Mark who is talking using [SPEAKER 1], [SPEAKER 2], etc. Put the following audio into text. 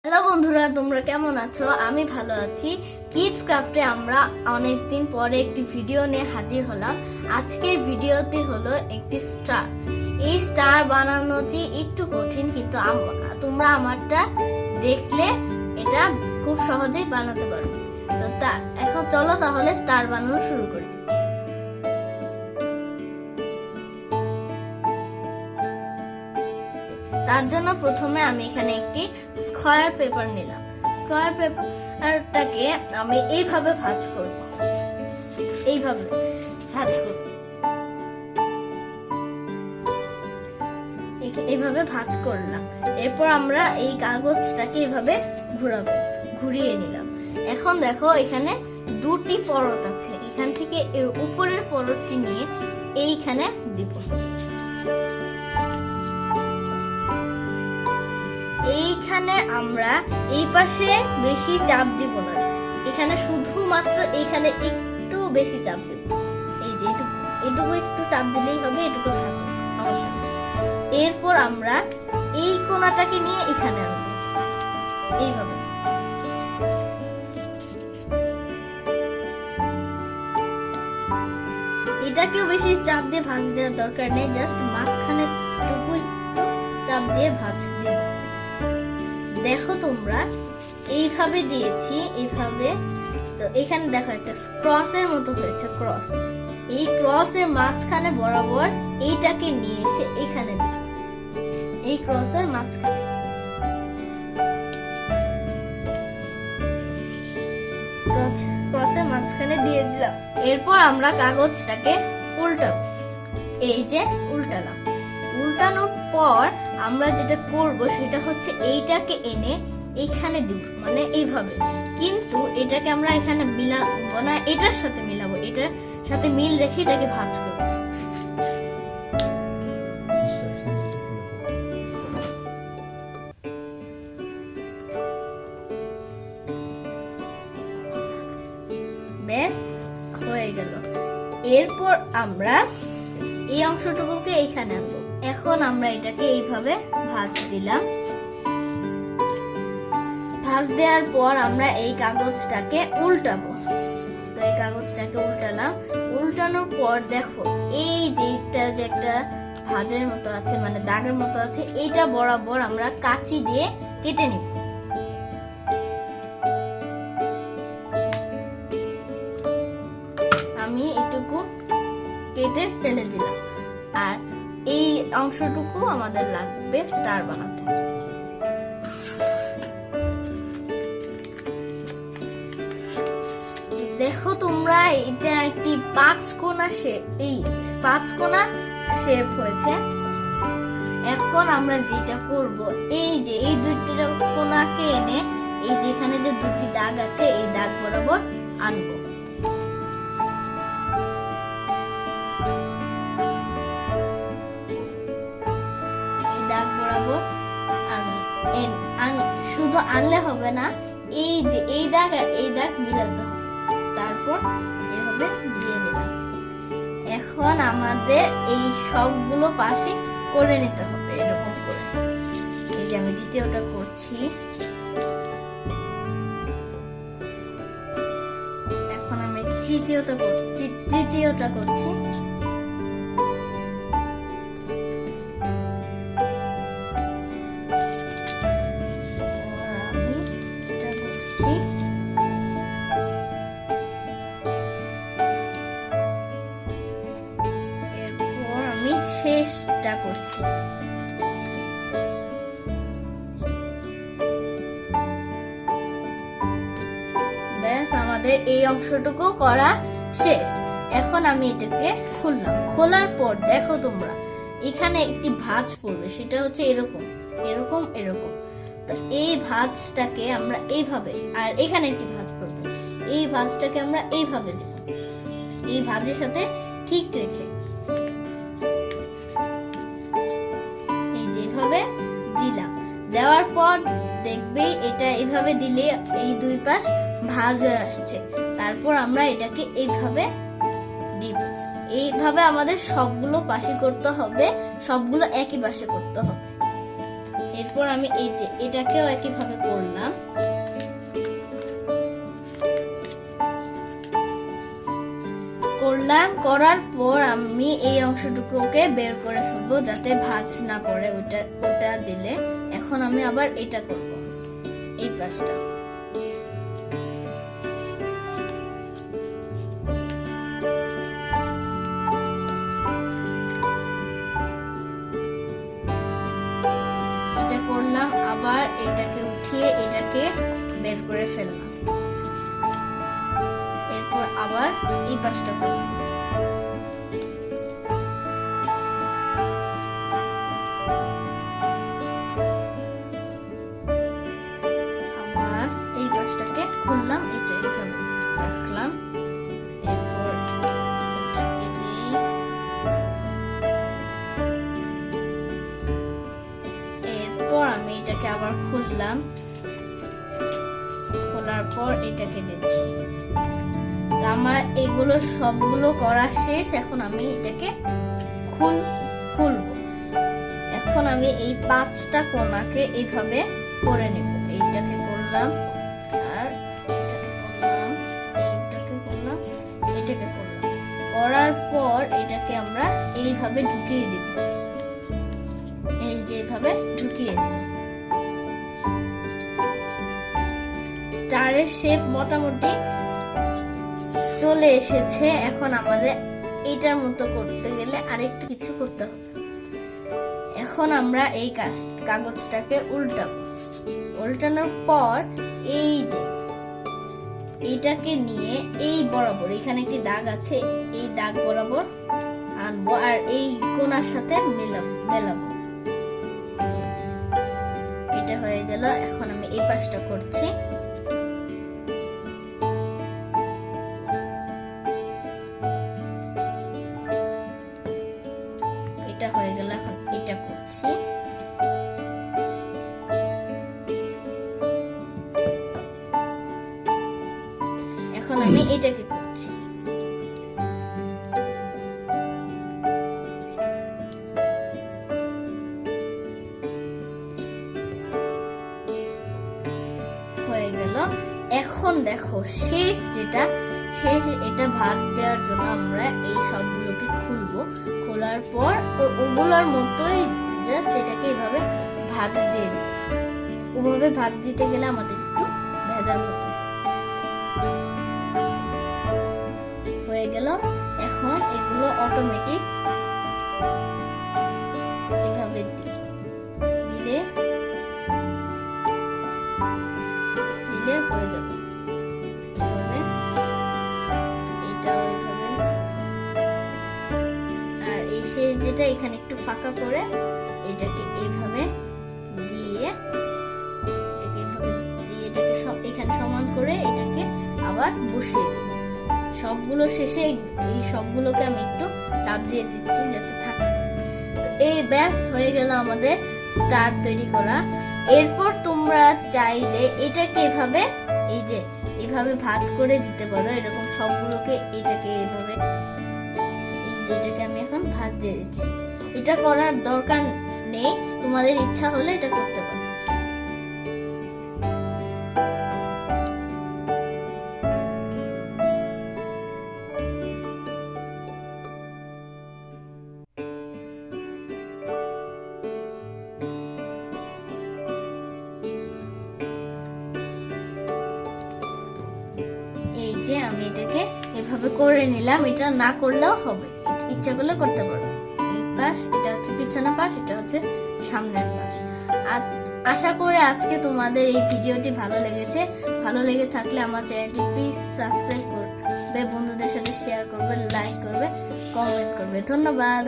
[SPEAKER 1] Hello বন্ধুরা, তোমরা কেমন আছো? আমি ভালো আছি। কিডস ক্রাফটে আমরা অনেকদিন পরে একটি ভিডিও নিয়ে হাজির হলাম। আজকের ভিডিওতে হলো একটি স্টার। এই স্টার বানানোটি একটু কঠিন, কিন্তু তোমরা আমারটা দেখলে এটা খুব সহজেই বানাতে পারবে। এখন চলো তাহলে স্টার বানানো শুরু করি। তার জন্য প্রথমে আমি এখানে একটি স্কয়ার পেপার নিলাম। স্কয়ার পেপারটাকে আমি এইভাবে ভাঁজ করব, এইভাবে ভাঁজ করব, এইভাবে ভাঁজ করলাম। এরপর আমরা এই কাগজটাকে এইভাবে ঘুরাবো, ঘুরিয়ে নিলাম। এখন দেখো এখানে দুটি পরত আছে, এখান থেকে উপরের পরতটি নিয়ে এইখানে দিব। এইখানে আমরা এই পাশে বেশি চাপ দিব না, এখানে শুধুমাত্র এইখানে একটু বেশি চাপ দিব। এই যে এটুকু একটু চাপ দিলেই হবে, এটুকু থাকবে, সমস্যা নেই। এরপর আমরা এই কোণাটাকে নিয়ে এখানে আনবো, এইভাবে। এটাকেও বেশি চাপ দিয়ে ভাঁজ দেওয়ার দরকার নেই, জাস্ট মাঝখানে টুকু একটু চাপ দিয়ে ভাঁজ দিব। দেখো তোমরা এইভাবে দিয়েছি, এইভাবে। তো এখানে দেখো একটা ক্রসের মতো হয়েছে, ক্রস। এই ক্রসের মাঝখানে বরাবর এইটাকে নিয়ে এসে এখানে দিব, এই ক্রসের মাঝখানে। ক্রসের মাঝখানে দিয়ে দিলাম। এরপর আমরা কাগজটাকে উল্টাবো, এই যে উল্টালাম। উল্টানোর পর আমরা যেটা করব সেটা হচ্ছে এইটাকে এনে এইখানে দিব, মানে এইভাবে। কিন্তু এটাকে আমরা এখানে মিলাবো না, এটার সাথে মিলাবো, এটার সাথে মিল রেখে এটাকে ভাঁজ করব। ব্যাস হয়ে গেল। এরপর আমরা এই অংশটুকুকে এইখানে আনবো। এখন আমরা এটাকে এইভাবে ভাঁজ দিলাম। ভাঁজ দেওয়ার পর আমরা এই কাগজটাকে উল্টাবো। তো এই কাগজটাকে উল্টালাম। উল্টানোর পর দেখো এই যে একটা ভাঁজের মতো আছে, মানে দাগের মতো আছে, এইটা বরাবর আমরা কাঁচি দিয়ে কেটে নিব। আমি এটুকু কেটে ফেলে দিলাম। আর এই অংশটুকু আমাদের লাগবে স্টার বানাতে। দেখো তোমরা, এটা একটি পাঁচকোণা শেপ, এই পাঁচকোণা শেপ হয়েছে। এখন আমরা যেটা করব, এই যে এই দুইটা কোণাকে এনে এই যেখানে যে দুটি দাগ আছে এই দাগ বরাবর আনবো। শুধু আনলে হবে না, এই যে এই দাগ আর এই দাগ মিলাতে হবে। তারপর এভাবে দিয়ে নিলাম। এখন আমাদের এই সবগুলো পাশে করে নিতে হবে এরকম করে। এই যে আমি দ্বিতীয়টা করছি, এখন আমি তৃতীয়টা করছি। এরপর আমি শেষটা করছি। ব্যাস আমাদের এই অংশটুকু করা শেষ। এখন আমি এটাকে খুললাম। খোলার পর দেখো তোমরা এখানে একটি ভাঁজ পড়বে, সেটা হচ্ছে এরকম এরকম এরকম। তো এই ভাঁজটাকে আমরা এইভাবে, আর এখানে একটি ভাঁজ পড়বে, এই ভাঁজটাকে আমরা এইভাবে দেব, এই ভাঁজের সাথে ঠিক রেখে এই যেভাবে দিলাম। দেওয়ার পর দেখবে এটা এইভাবে দিলে এই দুই পাশ ভাঁজ হয়ে আসছে। তারপর আমরা এটাকে এইভাবে দিব। এইভাবে আমাদের সবগুলো পাশে করতে হবে, সবগুলো একই পাশে করতে হবে। এরপর এরপর আমি এটাকেও একই ভাবে করলাম। করার পর আমি এই অংশটুকুকে বের করে ফেলবো যাতে ভাঁজ না পড়ে ওটা দিলে। এখন আমি আবার এটা করব, এই পাশটা। এটা করলাম, আবার এটাকে উঠিয়ে এটাকে বের করে ফেললাম। এরপর আবার এই পাশটা করব। আবার এই পাশটাকে খুললাম, এটা এখানে রাখলাম। এরপর এটাকে দিই, এরপর আমি এটাকে আবার খুললাম। খোলার পর এটাকে দিচ্ছি। আমার এগুলো সবগুলো করা শেষ। এখন আমি এটাকে খুলবো। এখন আমি এই 5টা কোণাকে এইভাবে করে নেব। এইটাকে করলাম, আর এটাকে করলাম, এইটাকে করলাম, এটাকে করলাম। করার পর এটাকে আমরা এইভাবে ঢুকিয়ে দিব। এই যে এইভাবে ঢুকিয়ে দিব। স্টারের শেপ মোটামুটি চলে এসেছে। এখন আমাদের এইটার মতো করতে গেলে আরেকটু কিছু করতে হবে। এখন আমরা এই কাগজটাকে উল্টানোর পর এই যে এইটাকে নিয়ে এই বরাবর, এখানে একটি দাগ আছে, এই দাগ বরাবর আনবো আর এই কোণার সাথে মেলাবো। এটা হয়ে গেল। এখন আমি এই পাশটা করছি। এটা হয়ে গেল। এখন এটা করছি। এখন আমি এটাকে করছি। হয়ে গেল। এখন দেখো শেষ এটা ভাঁজ দেওয়ার জন্য আমরা এই সবগুলোকে খুলবো। খোলার পর ওগুলোর মতোই জাস্ট এটাকে এইভাবে ভাঁজ দিয়ে দিব। ওভাবে ভাঁজ দিতে গেলে আমাদের একটু ভেজাল হতো। হয়ে গেল। এখন এগুলো অটোমেটিক এভাবে দিলে হয়ে যাবে। শেষ যেটা এখানে একটু ফাঁকা করে এটাকে এইভাবে দিয়ে এটাকে এখানে সমান করে এটাকে আবার বসিয়ে দেব। সবগুলো শেষে এই সবগুলোকে আমি একটু চাপ দিয়ে দিচ্ছি যাতে থাকে। তো এই ব্যাস হয়ে গেল আমাদের স্টার তৈরি করা। এরপর তোমরা চাইলে এটাকে এভাবে এইভাবে ভাঁজ করে দিতে পারো। এরকম সবগুলোকে এটাকে এইভাবে, এটাকে আমি এখন ভাঁজ দিয়ে দিচ্ছি। এটা করার দরকার নেই, তোমাদের ইচ্ছা হলে এটা করতে পারো। এই যে আমি এটাকে এভাবে করে নিলাম। এটা না করলেও হবে, ইচ্ছা করলে করতে পারো। এই পাশ, এটা হচ্ছে পিছনের পাশ, এটা হচ্ছে সামনের পাশ। আর আশা করি আজকে তোমাদের এই ভিডিওটি ভালো লেগেছে। ভালো লেগে থাকলে আমার চ্যানেলটি প্লিজ সাবস্ক্রাইব করবে, বন্ধুদের সাথে শেয়ার করবে, লাইক করবে, কমেন্ট করবে। ধন্যবাদ।